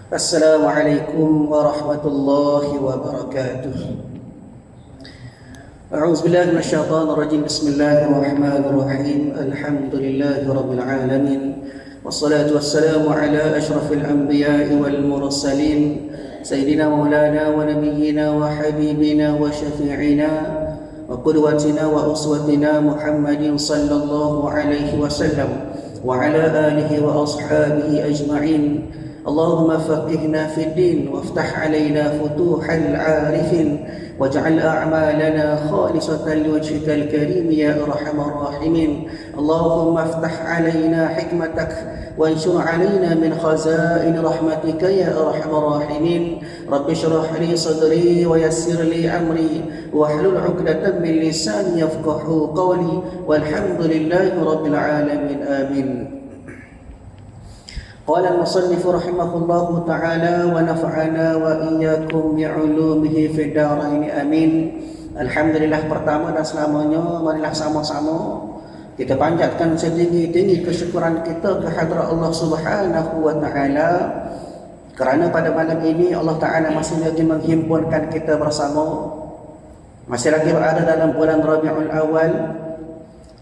السلام عليكم ورحمة الله وبركاته. أعوذ بالله من الشيطان الرجيم. بسم الله الرحمن الرحيم. الحمد لله رب العالمين، والصلاة والسلام على أشرف الأنبياء والمرسلين سيدنا مولانا ونبينا وحبيبنا وشفيعنا وقدوتنا وأسوتنا محمد صلى الله عليه وسلم وعلى آله وأصحابه أجمعين. اللهم فقهنا في الدين وافتح علينا فتوح العارفين واجعل أعمالنا خالصة لوجهك الكريم يا أرحم الراحمين. اللهم افتح علينا حكمتك وانشر علينا من خزائن رحمتك يا أرحم الراحمين. رب اشرح لي صدري ويسر لي أمري واحلل عقدة من لساني يفقه قولي والحمد لله رب العالمين. آمين. قال المصنف رحمه الله تعالى ونفعنا وإياكم بعلومه في الدارين آمين. Alhamdulillah, pertama dan selamanya marilah sama-sama kita panjatkan setinggi-tinggi kesyukuran kita ke hadrat Allah Subhanahu wa taala, kerana pada malam ini Allah Taala masih lagi menghimpunkan kita bersama, masih lagi berada dalam bulan Rabiul Awal.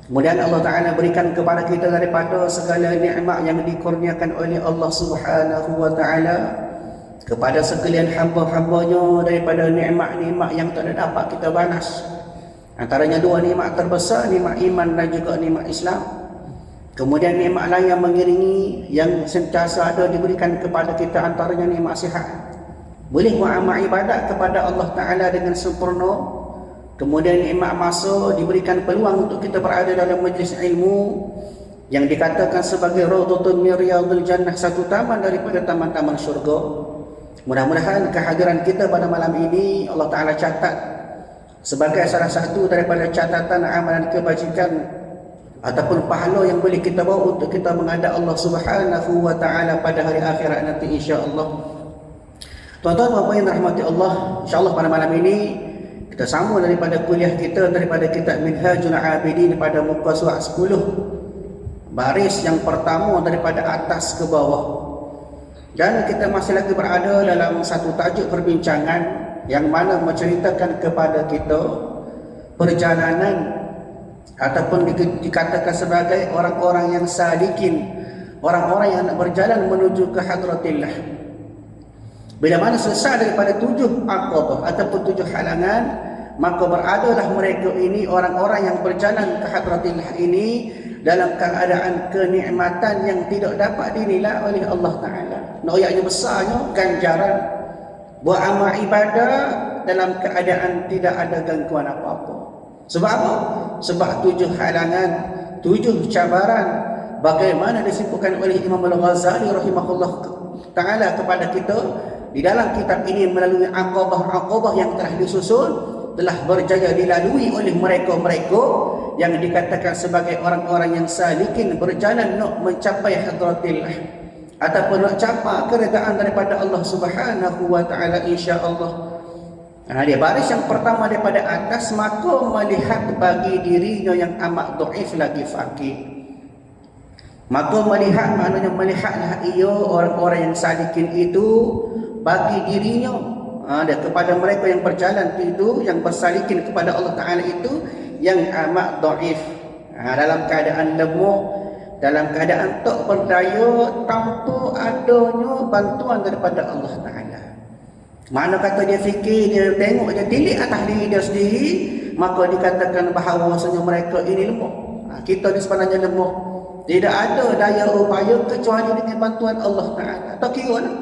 Kemudian Allah Ta'ala berikan kepada kita daripada segala nikmat yang dikurniakan oleh Allah Subhanahu wa Ta'ala kepada sekalian hamba-hambanya, daripada nikmat-nikmat yang tak dapat kita balas. Antaranya dua nikmat terbesar, nikmat iman dan juga nikmat Islam. Kemudian nikmat lain yang mengiringi, yang sentiasa ada diberikan kepada kita, antaranya nikmat sihat. Boleh beramal ibadat kepada Allah Ta'ala dengan sempurna. Kemudian nikmat masa, diberikan peluang untuk kita berada dalam majlis ilmu yang dikatakan sebagai Raudhatun min Riyadhil Jannah, satu taman daripada taman-taman syurga. Mudah-mudahan kehadiran kita pada malam ini Allah Ta'ala catat sebagai salah satu daripada catatan amalan kebajikan ataupun pahala yang boleh kita bawa untuk kita menghadap Allah Subhanahu wa Ta'ala pada hari akhirat nanti, insya-Allah. Tuan-tuan bapa yang dirahmati Allah, insya-Allah pada malam ini kita sambung daripada kuliah kita daripada kitab Minhajul Abidin pada muka surat 10, baris yang pertama daripada atas ke bawah. Dan kita masih lagi berada dalam satu tajuk perbincangan yang mana menceritakan kepada kita perjalanan ataupun dikatakan sebagai orang-orang yang salikin, orang-orang yang nak berjalan menuju ke hadratillah. Bila mana selesai daripada 7 aqabah ataupun 7 halangan, maka beradalah mereka ini, orang-orang yang berjalan ke hadratillah ini, dalam keadaan kenikmatan yang tidak dapat dinilai oleh Allah Ta'ala. Noyaknya besarnya ganjaran buat amal ibadah dalam keadaan tidak ada gangguan apa-apa. Sebab apa? Sebab 7 halangan, 7 cabaran, bagaimana disebutkan oleh Imam Al-Ghazali rahimahullah Ta'ala kepada kita di dalam kitab ini, melalui aqabah-aqabah yang telah disusun, telah berjaya dilalui oleh mereka-mereka yang dikatakan sebagai orang-orang yang salikin, berjalan nak mencapai hadratillah ataupun nak capai keredaan daripada Allah Subhanahu wa Ta'ala, insya-Allah. Dia baris yang pertama daripada atas, maka melihat bagi dirinya yang amat dhaif lagi fakir. Maka melihat, maknanya melihatlah ia, orang-orang yang salikin itu, bagi dirinya, kepada mereka yang berjalan itu, yang bersalikin kepada Allah Ta'ala itu, yang amat dhaif, dalam keadaan lemah, dalam keadaan tak berdaya, tanpa adanya bantuan daripada Allah Ta'ala. Mana kata dia fikir, dia tengok, dia tilik atas diri dia sendiri, maka dikatakan bahawasanya mereka ini lemah. Kita ni sebenarnya lemah, tidak ada daya upaya kecuali dengan bantuan Allah Ta'ala. Tak kira lah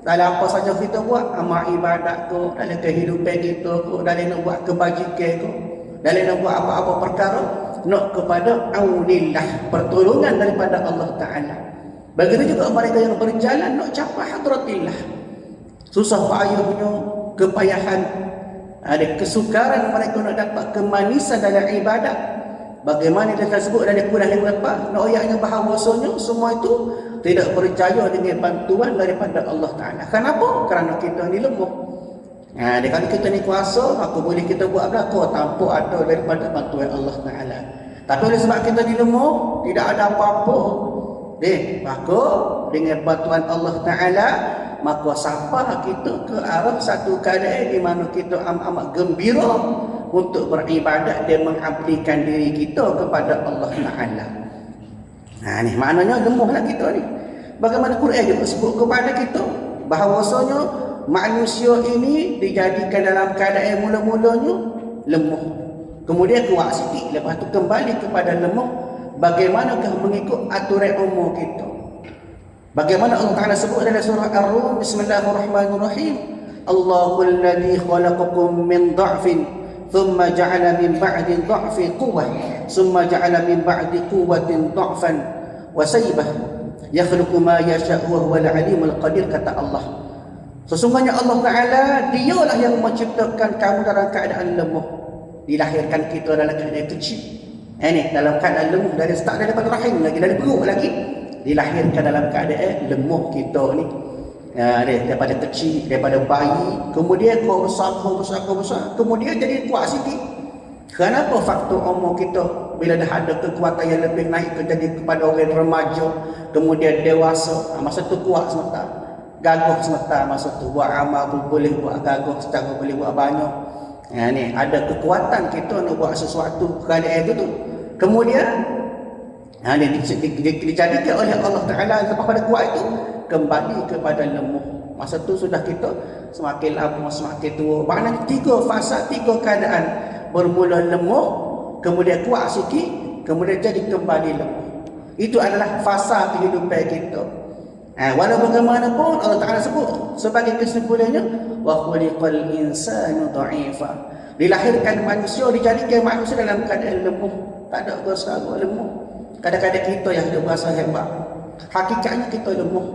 dalam apa saja kita buat, amal ibadat tu, dalam kehidupan kita tu, dalam nak buat kebajikan tu, dalam nak buat apa-apa perkara, nak kepada aunillah, pertolongan daripada Allah Ta'ala. Begitu juga mereka yang berjalan nak capai hadratillah, susah payahnya, kepayahan, ada kesukaran mereka nak dapat kemanisan dalam ibadat. Bagaimana dia tersebut dari kuliah yang lepas, noyaknya bahawasanya semua itu tidak berjaya dengan bantuan daripada Allah Ta'ala. Kenapa? Kerana kita ni lemah. Kalau kita ni kuasa, maka boleh kita buat belakang tanpa ada daripada bantuan Allah Ta'ala. Tapi oleh sebab kita ni lemah, tidak ada apa-apa, Maka dengan bantuan Allah Ta'ala, maka sapa kita ke arah satu keadaan di mana kita amat gembira untuk beribadat dan mengabdikan diri kita kepada Allah Ta'ala. Ni maknanya lemahlah kita ni. Bagaimana Quran juga sebut kepada kita bahawasanya manusia ini dijadikan dalam keadaan mula-mulanya lemah. Kemudian kuat sikit, lepas tu kembali kepada lemah. Bagaimanakah mengikut aturan umur kita? Bagaimana Allah Ta'ala sebut dalam surah Ar-Rum, Bismillahirrahmanirrahim. Allahul ladzi khalaqakum min dha'fin thumma ja'ala min ba'di dha'fi quwwah thumma ja'ala min ba'di quwwatin dha'fan wa saybah yakhluqu ma yasha' wa huwal 'alimul qadir, kata Allah. Sesungguhnya Allah Ta'ala dialah yang menciptakan kamu dalam keadaan lemah. Dilahirkan kita dalam keadaan kecil. Ini dalam keadaan lemah, dari start daripada rahim lagi, dari perut lagi, dilahirkan dalam keadaan lemah kita ni. Daripada kecil, daripada bayi, kemudian kau besar, kemudian jadi kuat sikit. Kenapa faktor umur kita bila dah ada kekuatan yang lebih naik ke jadi kepada orang remaja, kemudian dewasa, masa tu kuat semata, gagah semata, masa tu buat amal pun boleh buat gagah, secara boleh buat banyak. Ni ada kekuatan kita nak buat sesuatu keadaan itu tu. Kemudian dijadikan oleh Allah Ta'ala lepas pada kuat itu kembali kepada lemah. Masa tu sudah kita semakin lama semakin tua. Maknanya 3 fasa, 3 keadaan. Bermula lemah, kemudian kuat sikit, kemudian jadi kembali lemah. Itu adalah fasa kehidupan kita. Walau bagaimanapun Allah Ta'ala sebut sebagai kesimpulannya, wa khuliqal insanu dha'ifa. Dilahirkan manusia, dijadikan manusia dalam keadaan lemah. Tak ada berasa lemah. Kadang-kadang kita yang ada berasa hebat, hakikatnya kita lemah.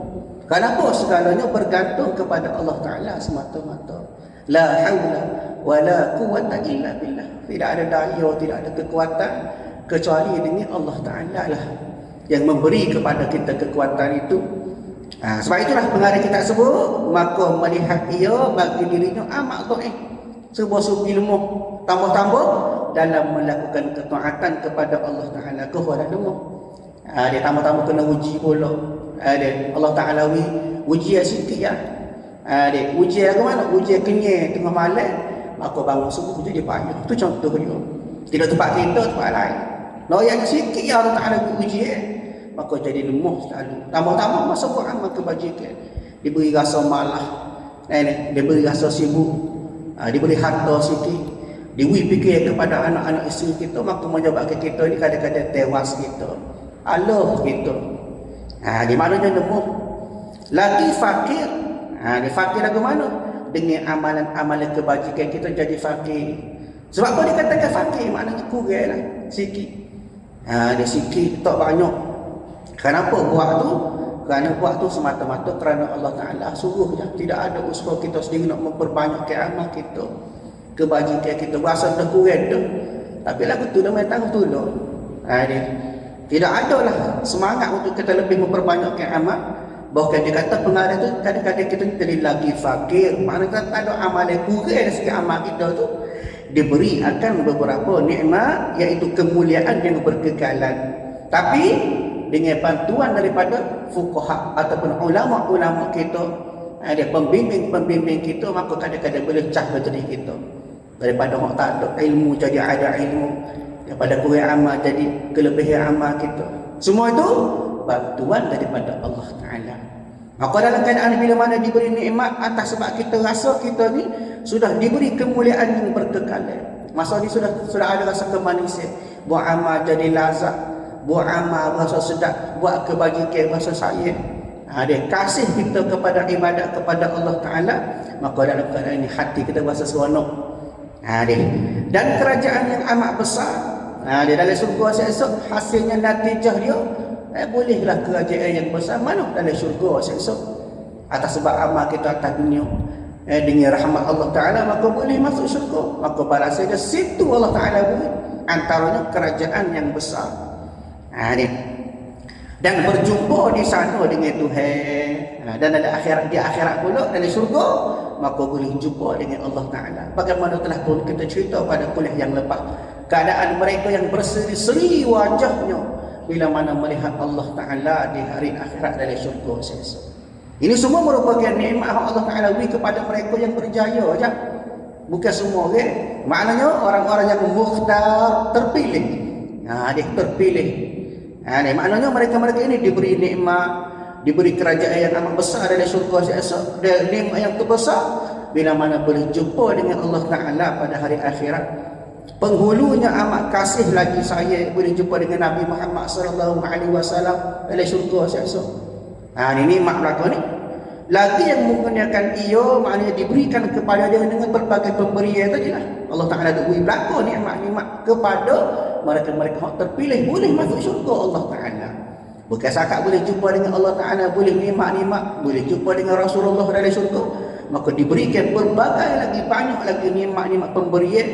Kenapa? Segalanya bergantung kepada Allah Ta'ala semata-mata. La haula wa la quwwata illa billah. Tidak ada daya, tidak ada kekuatan kecuali dengan Allah Ta'ala lah yang memberi kepada kita kekuatan itu. Sebab itulah pengarang kita sebut, maka melihat ia bagi dirinya amat dhaif, sebuah sufi lemah, tambah-tambah dalam melakukan ketaatan kepada Allah Ta'ala, kepada lemah. Dia tambah-tambah kena uji pula. Allah Ta'ala ujian sikit ya. Dia ujian ke mana? Ujian kenyang tengah malam, maka bangun subuh tu dia payah. Itu contoh dia. Tidak tempat kita, tempat lain. Loyak sikit ya Allah Ta'ala ujian, maka jadi lemah selalu. Tambah-tambah masa Quran maka kebajikan. Diberi rasa malah, diberi rasa sibuk, diberi harta sikit, diberi fikir kepada anak-anak isteri kita, maka menyebabkan kita ni kadang-kadang tewas kita, Allah kita. Di mana dia lemah. Lagi fakir. Dia fakir lagu mana? Dengan amalan-amalan kebajikan kita jadi fakir. Sebab apa dikatakan fakir? Maknanya kurang lah, sikit. Dia sikit, tak banyak. Kenapa buat tu? Kerana buat tu semata-mata kerana Allah Ta'ala suruh je. Tidak ada usaha kita sendiri nak memperbanyakkan amal kita, kebajikan kita. Berasa dah kurang dah, tapi lagu tu dah main tahu tu lah. Tidak ada lah semangat untuk kita lebih memperbanyakkan amal. Bahkan dia kata pengarang tu, kadang-kadang kita jadi lagi fakir. Maknanya tak ada amalan kurang dari segi amal kita tu. Diberi akan beberapa nikmat, iaitu kemuliaan yang berkekalan. Tapi dengan bantuan daripada fuqaha ataupun ulama-ulama kita, ada pembimbing-pembimbing kita, maka kadang-kadang boleh cah diri kita. Daripada orang tak ada ilmu jadi ada ilmu, daripada kurang amal jadi kelebihan amal kita. Semua itu bantuan daripada Allah Ta'ala. Maka dalam keadaan bila mana diberi nikmat atas sebab kita rasa kita ni sudah diberi kemuliaan yang berkekalan. Masa ni sudah ada rasa kemanusiaan. Buat amal jadi lazat, buat amal rasa sedap, buat kebajikan rasa sayang. Dia kasih kita kepada ibadat kepada Allah Ta'ala, maka dalam keadaan ini hati kita rasa seronok. Dan kerajaan yang amat besar, dia dalam syurga esok hasilnya natijah dia, bolehlah kerajaan yang besar mana dalam syurga esok atas sebab amal kita atas dunia. Dengan rahmat Allah Ta'ala maka boleh masuk syurga, maka balasan dia situ Allah Ta'ala beri, antaranya kerajaan yang besar. Dan berjumpa di sana dengan Tuhan. Dan ada akhirat, di akhirat pula dalam syurga, maka boleh jumpa dengan Allah Ta'ala. Bagaimana telah pun kita cerita pada kuliah yang lepas, keadaan mereka yang berseri-seri wajahnya bila mana melihat Allah Ta'ala di hari akhirat dari syurga. Ini semua merupakan nikmat Allah Ta'ala beri kepada mereka yang berjaya saja. Bukan semua, okay? Maknanya orang-orang yang mukhtar, terpilih. Dia terpilih. Maknanya mereka-mereka ini diberi nikmat, diberi kerajaan yang amat besar dari syurga esok. Dan nikmat yang terbesar bila mana boleh jumpa dengan Allah Ta'ala pada hari akhirat. Penghulunya amat kasih lagi saya boleh jumpa dengan Nabi Muhammad sallallahu alaihi wasallam dalam syurga esok. Ini nikmat belaka ni. Lagi yang menggunakan ia, maknanya diberikan kepada dia dengan berbagai pemberian tadilah. Allah Ta'ala beri belaka nikmat-nikmat kepada mereka-mereka yang terpilih boleh masuk syurga Allah Ta'ala. Bukan sakat boleh jumpa dengan Allah Ta'ala, boleh nikmat-nikmat, boleh jumpa dengan Rasulullah dalam syurga, maka diberikan berbagai lagi, banyak lagi nikmat-nikmat pemberian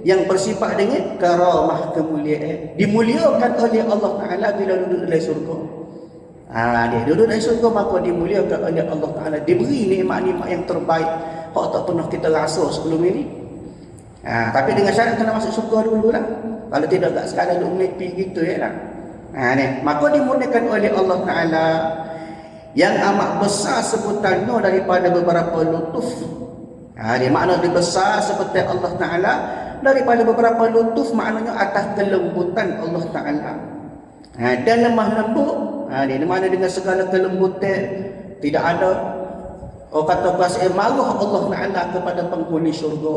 yang bersifat dengan karamah, kemuliaan, dimuliakan oleh Allah Ta'ala bila duduk dalam syurga. Dia duduk dalam syurga, maka dimuliakan oleh Allah Ta'ala, diberi nikmat-nikmat yang terbaik hak tak pernah kita rasa sebelum ini. Tapi dengan syarat kena masuk syurga dululah. Kalau tidak tak sekadar duk mimpi gitu ya lah. Maka dimuliakan oleh Allah Ta'ala yang amat besar sebutannya daripada beberapa lutuf. Dia makna dia besar seperti Allah Ta'ala daripada beberapa lutuf, maknanya atas kelembutan Allah Ta'ala. Dan lemah lembut, dia mana dengan segala kelembutan, tidak ada kata perasaan marah Allah Ta'ala kepada penghuni syurga.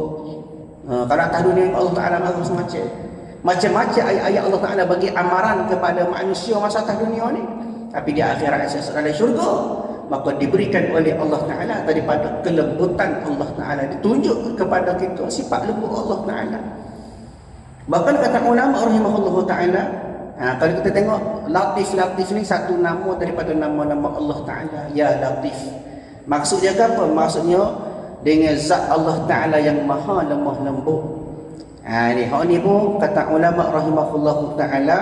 Kalau atas dunia Allah Ta'ala marah macam-macam ayat-ayat Allah Ta'ala bagi amaran kepada manusia masa atas dunia ni. Tapi di akhirat dalam syurga, maka diberikan oleh Allah Ta'ala daripada kelembutan Allah Ta'ala, ditunjuk kepada kita sifat lembut Allah Ta'ala. Bahkan kata ulama rahimahullah Ta'ala, kalau kita tengok Latif ni satu nama daripada nama-nama Allah Ta'ala, Ya Latif. Maksudnya apa? Maksudnya dengan zat Allah Ta'ala yang maha lemah lembut. Hak ni pun kata ulama rahimahullah Ta'ala,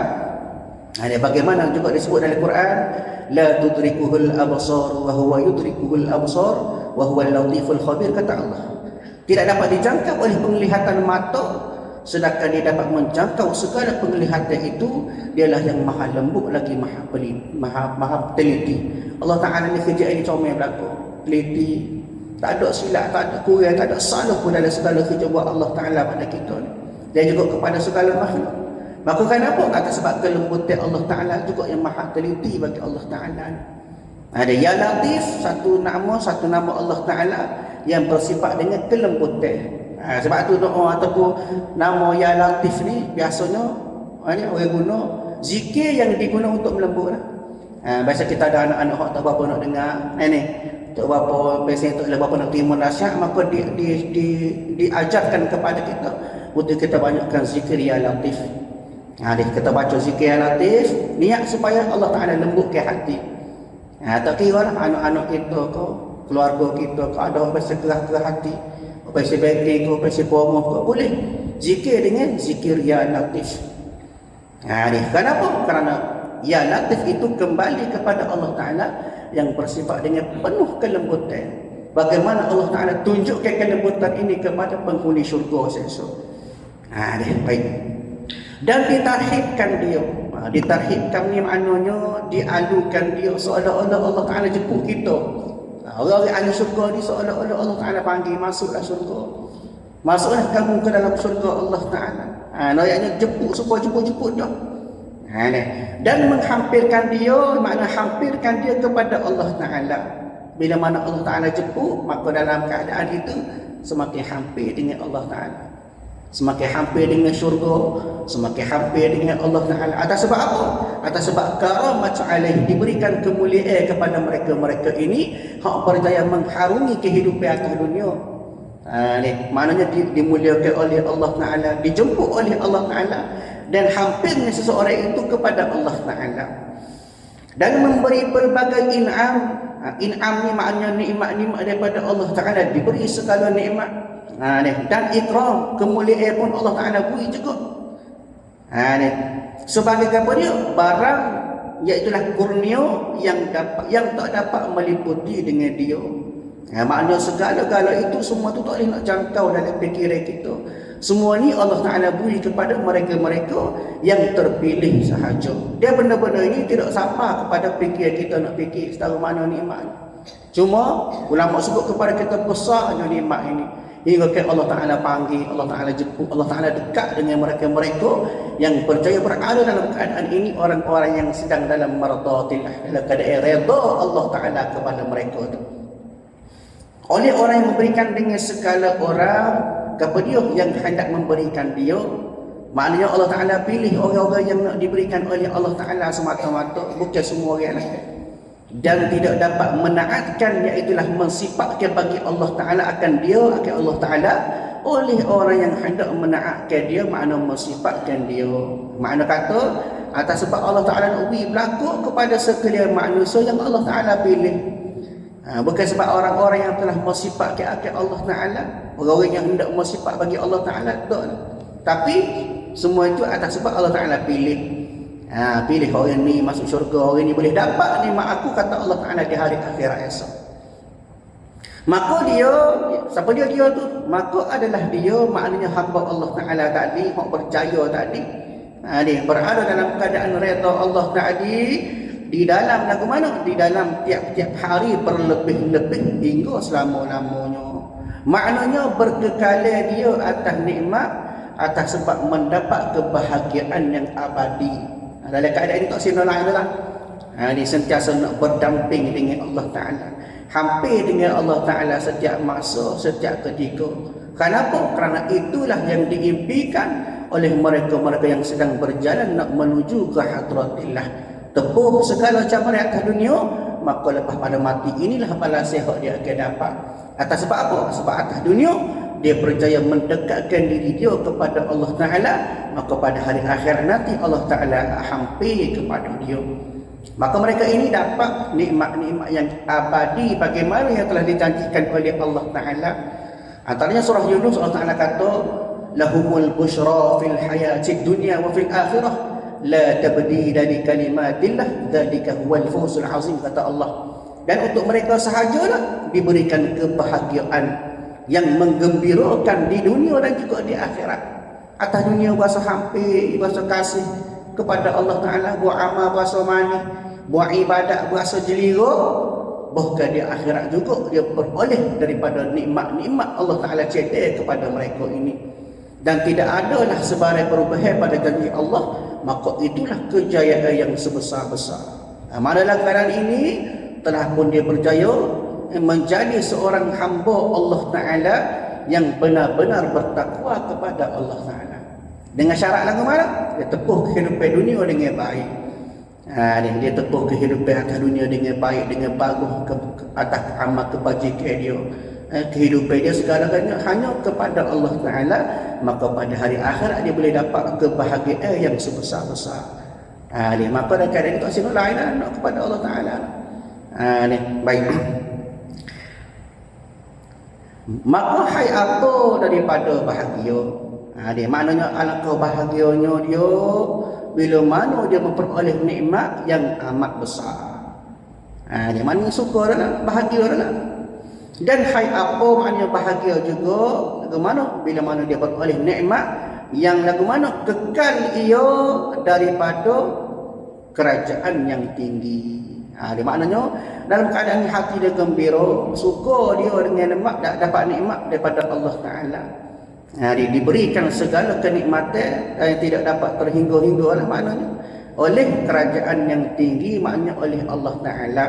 bagaimana juga disebut dalam Quran, la tudrikuhul absar wa huwa yudrikuhul absar wa huwal latiful khabir, kata Allah. Tidak dapat dijangkau oleh penglihatan mata, sedangkan dia dapat menjangkau segala penglihatan itu. Dialah yang maha lembut lagi maha teliti. Allah Ta'ala ni kerja ini comel berlaku, teliti, tak ada silap, tak ada kurang, tak ada salah pun dalam segala kerja buat Allah Ta'ala pada kita ni, dan juga kepada segala makhluk. Maka kenapa? Kata sebab kelembutan Allah Ta'ala juga yang maha teliti bagi Allah Ta'ala. Ada Ya Latif, satu nama Allah Ta'ala yang bersifat dengan kelembutan. Sebab tu doa ataupun nama Ya Latif ni biasanya orang guna zikir yang diguna untuk melembut lah. Biasa kita ada anak-anak tak berapa nak dengar ni, tak berapa biasanya tak berapa nak terima nasihat, maka diajarkan kepada kita untuk kita banyakkan zikir Ya Latif. Kita baca zikir Ya Latif, niat supaya Allah Ta'ala lembutkan hati. Tak kira lah anak-anak kita ke, keluarga kita ke, ada biasa kerah-kerah hati, biasa baik ke, biasa pomoh ke, boleh zikir dengan zikir Ya Latif. Kenapa? Kerana Ya Latif itu kembali kepada Allah Ta'ala yang bersifat dengan penuh kelembutan. Bagaimana Allah Ta'ala tunjukkan kelembutan ini kepada penghuni syurga esok. Baik. Dan ditarhibkan dia. Ditarhibkan ni maknanya dialukan dia seolah-olah Allah Ta'ala jemput kita. Orang-orang ahli syurga ni seolah-olah Allah Ta'ala panggil, masuklah syurga. Masuklah kamu ke dalam syurga Allah Ta'ala. Ayatnya jemput, supaya jemput dah. Dan menghampirkan dia, makna hampirkan dia kepada Allah Ta'ala. Bila mana Allah Ta'ala jemput, maka dalam keadaan itu semakin hampir dengan Allah Ta'ala, semakin hampir dengan syurga, semakin hampir dengan Allah Ta'ala. Atas sebab apa? Atas sebab karamah alaih, diberikan kemuliaan kepada mereka-mereka ini hak berjaya mengharungi kehidupan atas dunia. Maknanya dimuliakan oleh Allah Ta'ala, dijemput oleh Allah Ta'ala, dan hampirnya seseorang itu kepada Allah Ta'ala, dan memberi pelbagai in'am. In'am ni maknanya nikmat-nikmat daripada Allah Ta'ala, diberi segala nikmat. Dan ikram, kemuliaan pun Allah Ta'ala beri juga. Sebagai apa dia? Barang, iaitulah kurnia yang tak dapat meliputi dengan dia. Maknanya segala-gala itu semua tu tak boleh nak jangkau dalam fikiran kita. Semua ni Allah Ta'ala beri kepada mereka-mereka yang terpilih sahaja. Dia benda-benda ini tidak sama kepada fikiran kita nak fikir setara mana nikmat. Cuma ulama sebut kepada kita besarnya nikmat ini. Hingga ke Allah Ta'ala panggil, Allah Ta'ala jemput, Allah Ta'ala dekat dengan mereka-mereka yang percaya berada dalam keadaan ini, orang-orang yang sedang dalam maradatillah, dalam keadaan redha Allah Ta'ala kepada mereka itu. Oleh orang yang memberikan dengan segala orang kepada dia yang hendak memberikan dia, maknanya Allah Ta'ala pilih orang-orang yang nak diberikan oleh Allah Ta'ala semata-mata, bukan semua orang lain. Dan tidak dapat menaatkan, iaitulah mensifatkan bagi Allah Ta'ala akan dia, akan Allah Ta'ala, oleh orang yang hendak menaatkan dia, makna mensifatkan dia. Makna kata, atas sebab Allah Ta'ala nak beri berlaku kepada sekalian manusia yang Allah Ta'ala pilih. Bukan sebab orang-orang yang telah mensifatkan akan Allah Ta'ala, orang-orang yang hendak mensifat bagi Allah Ta'ala, tak. Tapi semua itu atas sebab Allah Ta'ala pilih. Pilih orang ni masuk syurga, orang ni boleh dapat nikmat aku, kata Allah Ta'ala di hari akhirat esok. Maka dia, siapa dia tu? Maka adalah dia, maknanya hamba Allah Ta'ala tadi, hak percaya tadi. Dia berada dalam keadaan redha Allah tadi, di dalam lagu mana? Di dalam tiap-tiap hari berlebih-lebih hingga selama-lamanya. Maknanya berkekalan dia atas nikmat, atas sebab mendapat kebahagiaan yang abadi. Dalam keadaan ini tak sino lain lah. Dia sentiasa nak berdamping dengan Allah Ta'ala, hampir dengan Allah Ta'ala setiap masa, setiap ketika. Kenapa? Kerana itulah yang diimpikan oleh mereka-mereka yang sedang berjalan nak menuju ke hadratillah. Tepuh segala cabaran atas dunia, maka lepas pada mati inilah balas yang dia akan dapat. Atas sebab apa? Sebab atas dunia dia berjaya mendekatkan diri dia kepada Allah Ta'ala, maka pada hari akhirat nanti Allah Ta'ala hampir kepada dia. Maka mereka ini dapat nikmat-nikmat yang abadi bagaimana yang telah dijanjikan oleh Allah Ta'ala. Antaranya surah Yunus, Allah Ta'ala kata, lahumul bushra fil hayatid dunya wa fil akhirah la tabdila li kalimatillah dzalika huwal fawzul azim, kata Allah. Dan untuk mereka sahajalah diberikan kebahagiaan yang menggembirakan di dunia dan juga di akhirat. Atas dunia berasa hampir, berasa kasih kepada Allah Ta'ala, buat amal berasa manis, buat ibadat berasa jelira. Bahkan di akhirat juga dia beroleh daripada nikmat-nikmat Allah Ta'ala cetak kepada mereka ini. Dan tidak adalah sebarang perubahan pada janji Allah, maka itulah kejayaan yang sebesar-besar. Mana dalam keadaan ini telah pun dia berjaya menjadi seorang hamba Allah Ta'ala yang benar-benar bertakwa kepada Allah Ta'ala. Dengan syarat lagu mana? Dia tepuh kehidupan dunia dengan baik. Dia tepuh kehidupan atas dunia dengan baik, dengan bagus atas amal kebajikan dia. Kehidupan dia segala-galanya hanya kepada Allah Ta'ala, maka pada hari akhirat dia boleh dapat kebahagiaan yang sebesar-besar. Maka dalam keadaan itu asyik lain nak kepada Allah Ta'ala. Baik. Maka hai apa daripada bahagia? Dia maknanya alangkah bahagianya dia bila mana dia memperoleh nikmat yang amat besar. Dia maknanya suka dah, bahagia dah. Dan hai apa maknanya bahagia juga lagu mana? Bila mana dia beroleh nikmat yang lagu mana kekal ia daripada kerajaan yang tinggi. Dia maknanya dalam keadaan hati dia gembira, suka dia dengan nikmat, dapat nikmat daripada Allah Ta'ala. Dia diberikan segala kenikmatan yang tidak dapat terhingga-hingga lah maknanya oleh kerajaan yang tinggi, maknanya oleh Allah Ta'ala.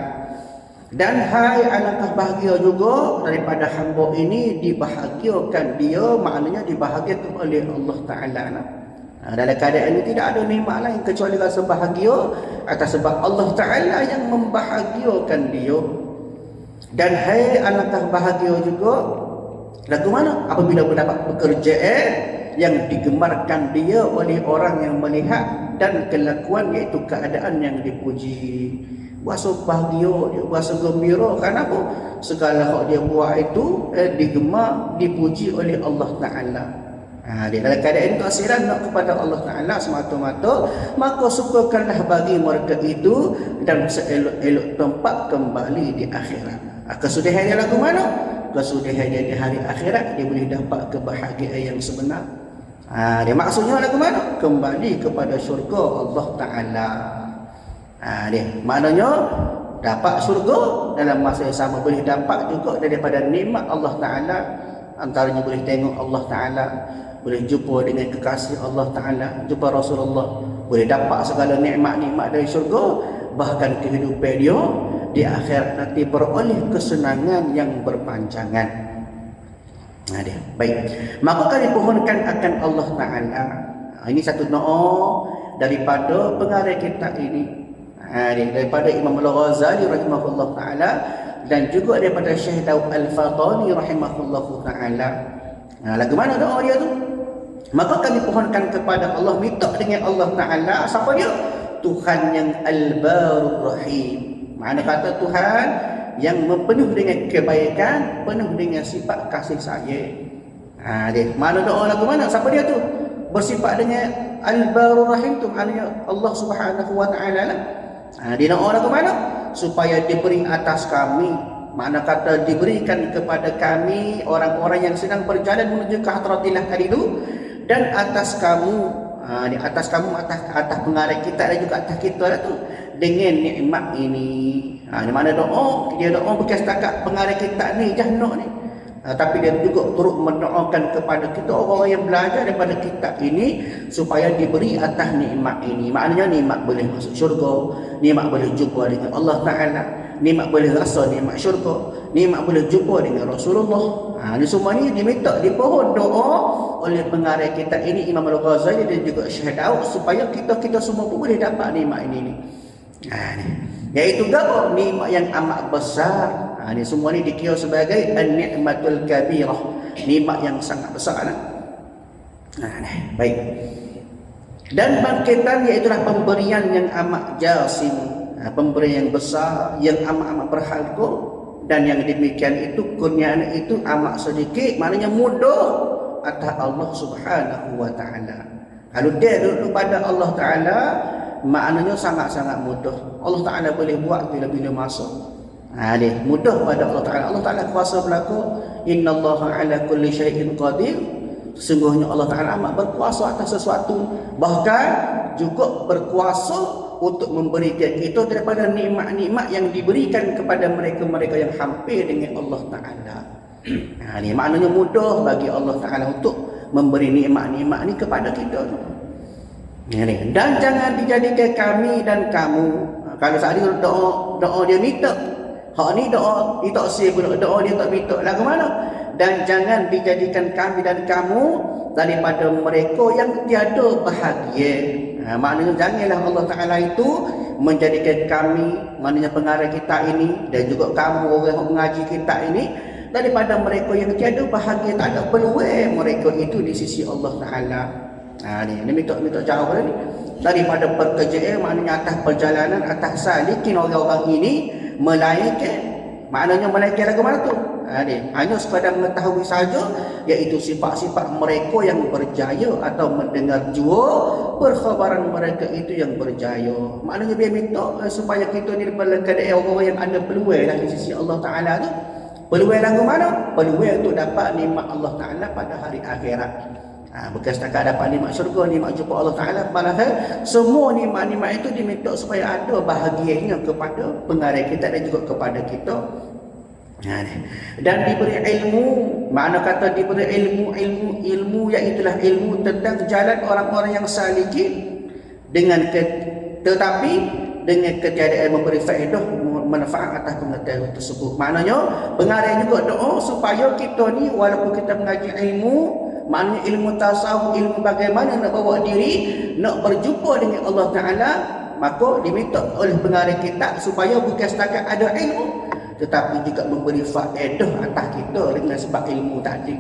Dan hai alangkah bahagia juga daripada hamba ini dibahagiakan dia, maknanya dibahagiakan oleh Allah Ta'ala. Dalam keadaan ini tidak ada nikmat lain kecuali rasa bahagia atas sebab Allah Ta'ala yang membahagiakan dia. Dan hai alangkah bahagia juga lagu mana? Apabila mendapat pekerjaan yang digemarkan dia oleh orang yang melihat dan kelakuan, iaitu keadaan yang dipuji. Berasa bahagia dia, berasa gembira. Kenapa? Segala hak dia buat itu digemar, dipuji oleh Allah Ta'ala. Dalam keadaan itu asiran nak kepada Allah Ta'ala semata-mata, maka sukakanlah bagi mereka itu dan seelok-elok tempat kembali di akhirat. Kesudahan dia lagu mana? Kesudahan dia di hari akhirat, dia boleh dapat kebahagiaan yang sebenar. Dia maksudnya lagu mana? Kembali kepada syurga Allah Ta'ala. Dia maknanya dapat syurga, dalam masa yang sama boleh dapat juga daripada nikmat Allah Ta'ala. Antaranya boleh tengok Allah Ta'ala, boleh jumpa dengan kekasih Allah Ta'ala, jumpa Rasulullah, boleh dapat segala nikmat-nikmat dari syurga, bahkan kehidupan dia di akhirat nanti beroleh kesenangan yang berpanjangan. Dia baik, maka kami pohonkan akan Allah Ta'ala. Ini satu doa daripada pengarang kitab ini, daripada Imam Al-Ghazali rahimahullah ta'ala, dan juga daripada Syekh Daud Al-Fatani rahimahullah ta'ala. Lagu mana doa dia tu? Maka kami pohonkan kepada Allah, minta dengan Allah Ta'ala. Siapa dia? Tuhan yang Al-Barur Rahim. Mana kata Tuhan yang penuh dengan kebaikan, penuh dengan sifat kasih sayang. Dia mana doa lagu mana? Siapa dia tu? Bersifat dengan Al-Barur Rahim tu, maknanya Allah Subhanahu wa Ta'ala lah. Dia doa lagu mana? Supaya diberi atas kami, makna kata diberikan kepada kami orang-orang yang sedang berjalan menuju ke hadratillah tadi itu, dan atas kamu, di atas kamu, atas pengarang kita dan juga atas kita lah tu, dengan nikmat ini. Di mana doa, dia doa bukan setakat pengarang kita ni jahnak ni, tapi dia juga turut mendoakan kepada kita orang-orang yang belajar daripada kitab ini supaya diberi atas nikmat ini. Maknanya nikmat boleh masuk syurga, nikmat boleh jumpa dengan Allah Ta'ala, nikmat boleh rasa nikmat syurga, nikmat boleh jumpa dengan Rasulullah. Ini semua ni diminta di pohon doa oleh pengarang kitab ini Imam Al-Ghazali dan juga Syekh Daud, supaya kita semua pun boleh dapat nikmat ini. Iaitu apa? Nikmat yang amat besar. Ini semua ni dikira sebagai an-ni'matul kabirah, nikmat yang sangat besar. Baik. Dan bangkitan iaitulah pemberian yang amat jasim, pemberian yang besar, yang amat-amat berharga, dan yang demikian itu kurniaan itu amat sedikit, maknanya mudah atas Allah Subhanahu wa Ta'ala. Kalau dia duduk pada Allah Ta'ala, maknanya sangat-sangat mudah. Allah Ta'ala boleh buat bila-bila masa. Dia mudah pada Allah Ta'ala. Allah Ta'ala kuasa berlaku. Innallaha ala kulli syai'in qadir. Sesungguhnya Allah Ta'ala amat berkuasa atas sesuatu, bahkan juga berkuasa untuk memberikan kita daripada nikmat-nikmat yang diberikan kepada mereka-mereka yang hampir dengan Allah Ta'ala. Ini maknanya mudah bagi Allah Ta'ala untuk memberi nikmat-nikmat ni kepada kita. Dan jangan dijadikan kami dan kamu. Kalau saat ini doa dia minta, hak ni doa dia tak sih pula, doa dia tak minta lagu mana? Dan jangan dijadikan kami dan kamu daripada mereka yang tiada bahagia. Maknanya janganlah Allah Ta'ala itu menjadikan kami, maknanya pengarang kita ini, dan juga kamu orang yang mengaji kita ini, daripada mereka yang tiada bahagia, tak ada peluang mereka itu di sisi Allah Ta'ala. Ni minta jawab ni. Daripada pekerjaan, maknanya atas perjalanan, atas salikin orang-orang ini, melainkan, maknanya melainkan lagu mana tu? Hanya sekadar mengetahui saja, iaitu sifat-sifat mereka yang berjaya, atau mendengar jua perkhabaran mereka itu yang berjaya. Maknanya dia minta supaya kita ni daripada orang yang ada peluang lah di sisi Allah Ta'ala tu. Peluang lagu mana? Peluang untuk dapat nikmat Allah Ta'ala pada hari akhirat. Bukan setakat dapat nikmat syurga, nikmat jumpa Allah Ta'ala pada akhirat. Semua nikmat-nikmat itu diminta supaya ada bahagianya kepada pengarang kita dan juga kepada kita. Dan diberi ilmu, makna kata diberi ilmu iaitulah ilmu tentang jalan orang-orang yang salikin, tetapi dengan ketiadaan memberi faedah, manfaat atas pengetahuan tersebut. Maknanya pengarang juga doa supaya kita ni walaupun kita mengaji ilmu, maknanya ilmu tasawuf, ilmu bagaimana nak bawa diri, nak berjumpa dengan Allah Ta'ala, maka diminta oleh pengarang kita supaya bukan setakat ada ilmu, tetapi juga memberi faedah atas kita dengan sebab ilmu tadi.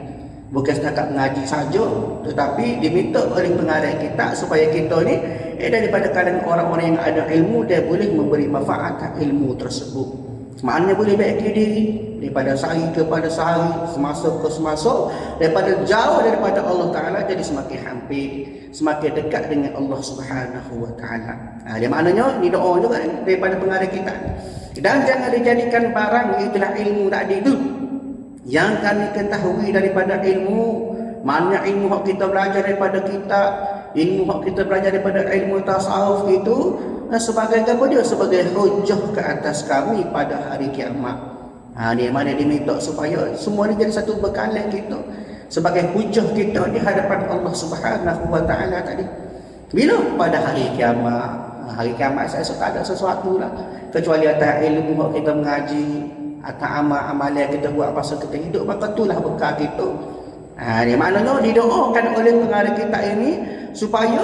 Bukan setakat mengaji saja, tetapi diminta oleh pengarang kita supaya kita ni daripada kalangan orang-orang yang ada ilmu, dia boleh memberi manfaat atas ilmu tersebut. Maknanya boleh baiki diri daripada sehari kepada sehari, semasa ke semasa, daripada jauh daripada Allah Ta'ala jadi semakin hampir, semakin dekat dengan Allah Subhanahu Wa Ta'ala. Dia maknanya ni doa juga daripada pengarang kita. Dan jangan dijadikan barang itulah ilmu tadi itu yang kami ketahui daripada ilmu. Maknanya ilmu yang kita belajar daripada kitab, ilmu yang kita belajar daripada ilmu tasawuf itu sebagai apa dia? Sebagai hujah ke atas kami pada hari kiamat. Dia mana diminta supaya semua ni jadi satu bekalan kita sebagai hujah kita di hadapan Allah Subhanahu Wa Ta'ala tadi. Bila? Pada hari kiamat. Hari kiamat saya tak ada sesuatu lah kecuali atas ilmu yang kita mengaji, atas amal-amal yang kita buat masa kita hidup, maka itulah bekal kita. Dia maknanya didoakan oleh pengarang kita ini supaya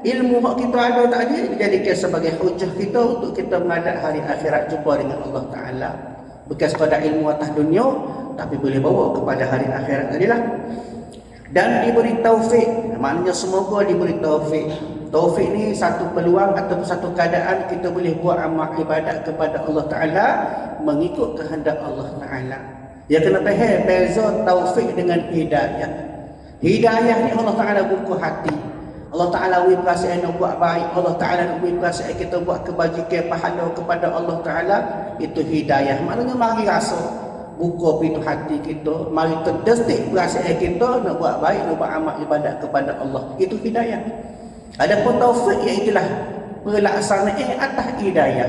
ilmu yang kita ada tadi dijadikan sebagai hujah kita untuk kita menghadap hari akhirat jumpa dengan Allah Ta'ala. Bukan sekadar ilmu atas dunia, tapi boleh bawa kepada hari akhirat tadilah. Dan diberi taufik, maknanya semoga diberi taufik. Taufik ni satu peluang ataupun satu keadaan kita boleh buat amal ibadat kepada Allah Ta'ala mengikut kehendak Allah Ta'ala. Dia kena faham beza taufik dengan hidayah. Hidayah ni Allah Ta'ala buka hati. Allah Ta'ala beri perasaan nak buat baik, Allah Ta'ala beri perasaan kita buat kebajikan, pahala kepada Allah Ta'ala. Itu hidayah. Maknanya mari rasa, buka pintu hati kita, mari terdetik perasaan kita nak buat baik, nak buat amal ibadat kepada Allah. Itu hidayah. Adapun taufik iaitulah pelaksanaan atas hidayah.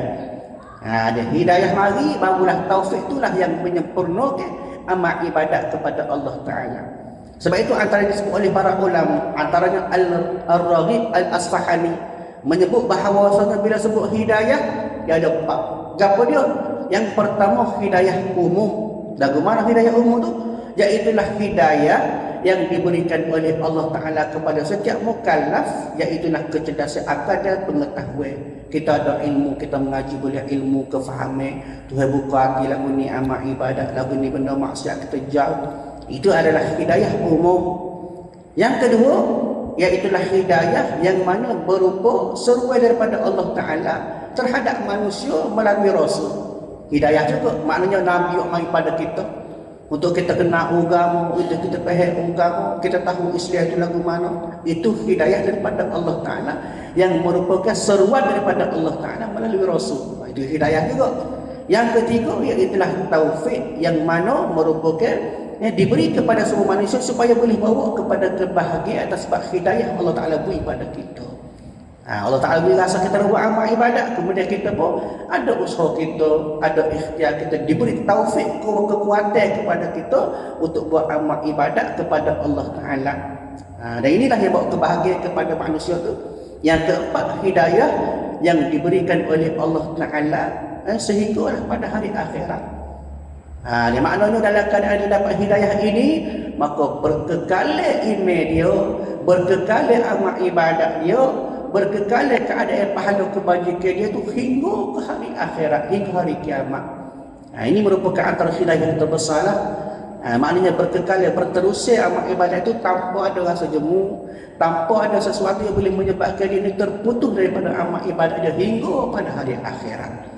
Ada hidayah mari, barulah taufik itulah yang menyempurnakan amal ibadat kepada Allah Ta'ala. Sebab itu antara disebut oleh para ulama, antaranya Al-Raghib Al-Asfahani menyebut bahawasanya bila sebut hidayah dia ada empat. Apa dia? Yang pertama hidayah umum. Lagu mana hidayah umum tu? Iaitulah hidayah yang diberikan oleh Allah Ta'ala kepada setiap mukallaf, iaitulah kecerdasan akal dan pengetahuan. Kita ada ilmu, kita mengaji boleh ilmu, kefahaman. Tuhan buka hati lagu ni amal ibadat, lagu ni benda maksiat kita jauh. Itu adalah hidayah umum. Yang kedua, iaitulah hidayah yang mana berupa seruan daripada Allah Ta'ala terhadap manusia melalui Rasul. Hidayah juga, maknanya Nabi yang mari pada kita untuk kita kenal agama, untuk kita faham agama, kita tahu Islam itu lagu mana. Itu hidayah daripada Allah Ta'ala yang merupakan seruan daripada Allah Ta'ala melalui Rasul. Itu hidayah juga. Yang ketiga, iaitulah taufik yang mana merupakan diberi kepada semua manusia supaya boleh bawa kepada kebahagiaan atas sebab hidayah Allah Ta'ala beri pada kita. Allah Ta'ala beri rasa kita buat amal ibadat, kemudian kita pun ada usaha kita, ada ikhtiar kita, diberi taufik, kekuatan kepada kita untuk buat amal ibadat kepada Allah Ta'ala. Dan inilah yang bawa kebahagiaan kepada manusia tu. Yang keempat, hidayah yang diberikan oleh Allah Ta'ala sehinggalah pada hari akhirat. Dia maknanya dalam keadaan dia dapat hidayah ini, maka berkekalan iman dia, berkekalan amal ibadat dia, berkekalan keadaan pahala kebajikan dia tu hingga ke hari akhirat, hingga hari kiamat. Ini merupakan antara hidayah yang terbesar lah. Maknanya berkekalan, berterusan amal ibadat itu tanpa ada rasa jemu, tanpa ada sesuatu yang boleh menyebabkan dia terputus daripada amal ibadat dia hingga pada hari akhirat.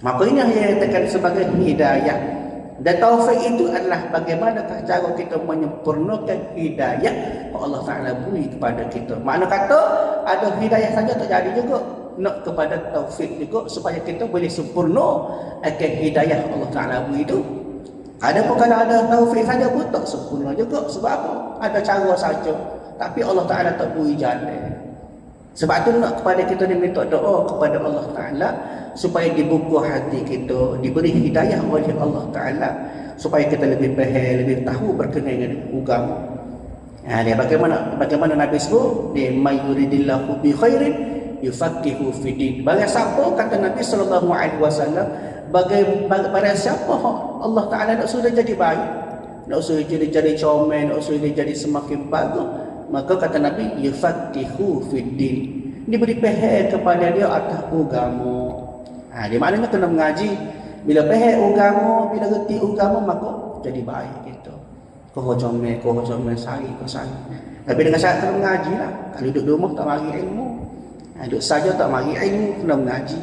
Maka ini yang dikatakan sebagai hidayah. Dan taufik itu adalah bagaimanakah cara kita menyempurnakan hidayah yang Allah Ta'ala beri kepada kita. Makna kata ada hidayah saja tak jadi juga, nak kepada taufik juga supaya kita boleh sempurna akan hidayah Allah Ta'ala beri itu. Adapun kalau ada taufik saja pun tak sempurna juga. Sebab apa? Ada cara saja, tapi Allah Ta'ala tak beri jalan. Sebab itu nak kepada kita diminta doa kepada Allah Ta'ala supaya dibuka hati kita, diberi hidayah oleh Allah Ta'ala supaya kita lebih faham, lebih tahu berkenaan dengan agama. Dia bagaimana Nabi sebut, dia may yuridillahu bi khairin yufaqihu fi din. Bagi siapa, kata Nabi sallallahu alaihi wasallam, bagi siapa Allah Ta'ala nak suruh jadi baik, nak suruh jadi comel, nak suruh jadi semakin bagus, maka kata Nabi yufaqihu fi din, diberi faham kepada dia atas agama. Dia maknanya kena mengaji. Bila faham agama, bila reti agama, maka jadi baik gitu. Kau comel sari. Tapi dengan syarat kena mengaji lah. Kalau duduk di rumah tak mari ilmu, duduk saja tak mari ilmu, kena mengaji.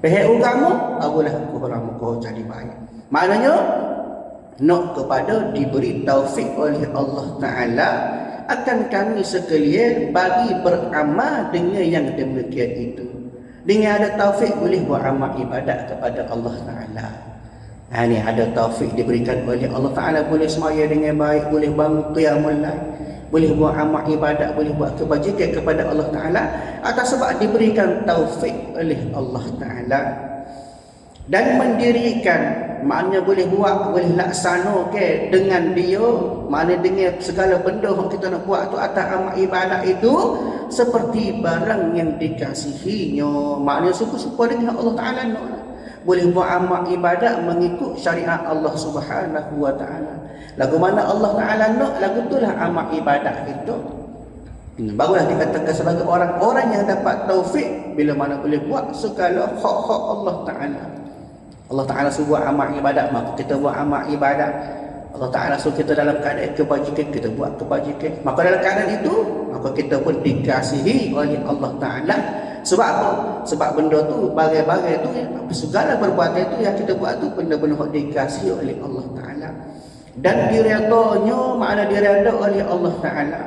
Pihak agama, apalah kurang kau jadi baik. Maknanya nak kepada diberi taufik oleh Allah Ta'ala akan kami sekalian bagi beramal dengan yang demikian itu. Dengan ada taufik boleh buat amal ibadat kepada Allah Ta'ala. Ini ada taufik diberikan oleh Allah Ta'ala, boleh semaya dengan baik, boleh bangun qiyamul lail, boleh buat amal ibadat, boleh buat kebajikan kepada Allah Ta'ala atas sebab diberikan taufik oleh Allah Ta'ala. Dan mendirikan, maknanya boleh buat, boleh laksana dengan dia, maknanya dengan segala benda yang kita nak buat tu atas amal ibadat itu seperti barang yang dikasihinya, maknanya suka-suka dengan Allah Ta'ala nak. Boleh buat amal ibadat mengikut syariat Allah Subhanahu wa Ta'ala. Lagu mana Allah Ta'ala nak, lagu itulah amal ibadat kita. Barulah dikatakan sebagai orang-orang yang dapat taufik bila mana boleh buat segala hak-hak Allah Ta'ala. Allah Ta'ala suruh buat amal ibadat, maka kita buat amal ibadat. Allah Ta'ala suruh kita dalam keadaan kebajikan, kita buat kebajikan. Maka dalam keadaan itu, maka kita pun dikasihi oleh Allah Ta'ala. Sebab apa? Sebab benda tu, bagai-bagai tu, segala perbuatan itu yang kita buat tu benda-benda yang dikasihi oleh Allah Ta'ala. Dan diredanya, makna direda oleh Allah Ta'ala.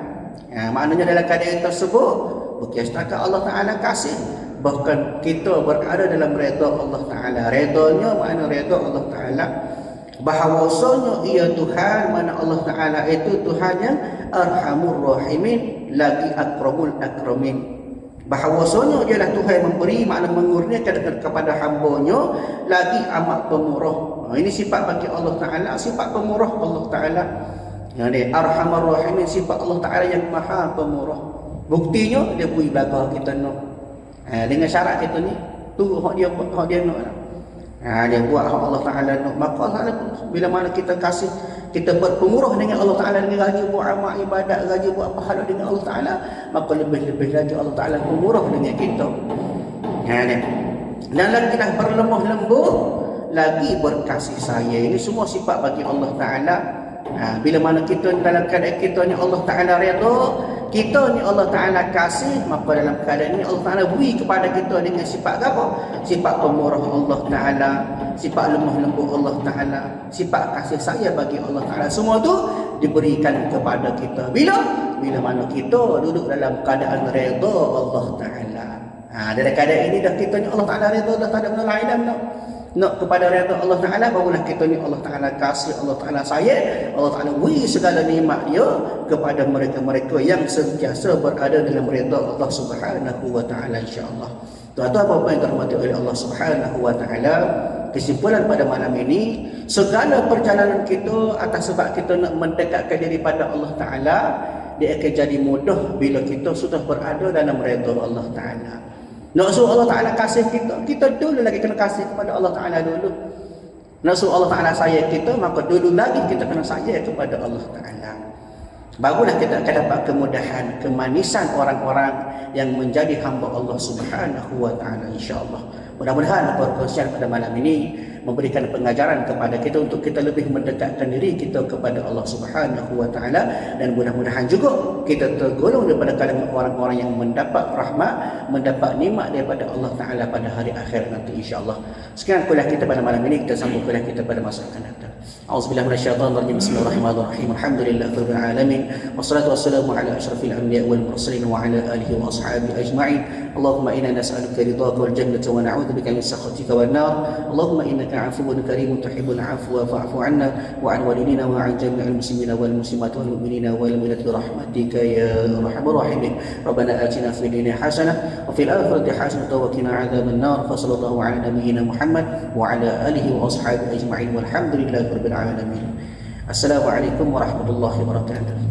Maknanya dalam keadaan tersebut, bukan setakat Allah Ta'ala kasih, bahkan kita berada dalam reda Allah Ta'ala. Redanya makna reda Allah Ta'ala, bahawasanya ia Tuhan, mana Allah Ta'ala itu Tuhan yang Arhamur Rahimin, lagi Akramul Akramin. Bahawasanya dialah Tuhan yang memberi, makna mengurniakan kepada hamba-Nya, lagi amat pemurah. Ini sifat bagi Allah Ta'ala, sifat pemurah Allah Ta'ala. Ini Arhamur Rahimin, sifat Allah Ta'ala yang maha pemurah. Buktinya dia beri belakang kita nak. Dengan syarat kita ni, tunggu hak dia nak. Dia buat hak Allah Ta'ala nak. Maka Allah Ta'ala bila mana kita kasih, kita buat pemurah dengan Allah Ta'ala, dengan rajin buat amal ibadat, rajin buat pahala dengan Allah Ta'ala, maka lebih-lebih lagi Allah Ta'ala pemurah dengan kita. Dan lagi dah berlemah lembut, lagi berkasih sayang. Ini semua sifat bagi Allah Ta'ala. Bila mana kita dalam keadaan kita ni Allah Ta'ala redha, kita ni Allah Ta'ala kasih, maka dalam keadaan ni Allah Ta'ala beri kepada kita dengan sifat apa? Sifat pemurah Allah Ta'ala, sifat lemah lembut Allah Ta'ala, sifat kasih sayang bagi Allah Ta'ala. Semua tu diberikan kepada kita. Bila mana kita duduk dalam keadaan redha Allah Ta'ala. Dalam keadaan ini dah kita ni Allah Ta'ala redha, dah tak ada benda lain dah nak kepada redha Allah Ta'ala, barulah kita ni Allah Ta'ala kasih, Allah Ta'ala sayang, Allah Ta'ala beri segala nikmat dia kepada mereka-mereka yang sentiasa berada dalam redha Allah Subhanahu wa Ta'ala, insya-Allah. Tuan-tuan apa yang dirahmati oleh Allah Subhanahu wa Ta'ala, kesimpulan pada malam ini, segala perjalanan kita atas sebab kita nak mendekatkan diri pada Allah Ta'ala, dia akan jadi mudah bila kita sudah berada dalam redha Allah Ta'ala. Nak suruh Allah Ta'ala kasih kita dulu lagi kena kasih kepada Allah Ta'ala dulu. Nak suruh Allah Ta'ala sayang kita, maka dulu lagi kita kena sayang kepada Allah Ta'ala. Barulah kita akan dapat kemudahan, kemanisan orang-orang yang menjadi hamba Allah Subhanahu wa Ta'ala, insya-Allah. Mudah-mudahan perkongsian pada malam ini memberikan pengajaran kepada kita untuk kita lebih mendekatkan diri kita kepada Allah Subhanahu wa Ta'ala, dan mudah-mudahan juga kita tergolong daripada kalangan orang-orang yang mendapat rahmat, mendapat nikmat daripada Allah Ta'ala pada hari akhir nanti, insya-Allah. Sekian kuliah kita pada malam ini, kita sambung kuliah kita pada masa akan datang. A'udzubillahi minasyaitonir rajim. Bismillahirrahmanirrahim. Alhamdulillahirabbil alamin. Wassalatu wassalamu ala asyrafil anbiya'i wal mursalin wa ala alihi wa ashabihi ajma'in. Allahumma inna nas'aluka ridhaka wal jannata wa na'udzubika min sakhatika wan nar. Allahumma innaka 'afuwwun karimun tuhibbul 'afwa fa'fu 'anna wa 'an walidina wa 'an jami'il muslimina wal muslimat wal mu'minina wal mu'minat bi rahmatika ya arhamar rahimin. Rabbana atina fid dunya hasanah wa fil akhirati hasanah wa qina 'adzaban nar. Fa sallallahu 'ala nabiyyina Muhammad wa 'ala alihi wa ashabihi ajma'in. Walhamdulillahi rabbil alamin. Assalamualaikum warahmatullahi wabarakatuh.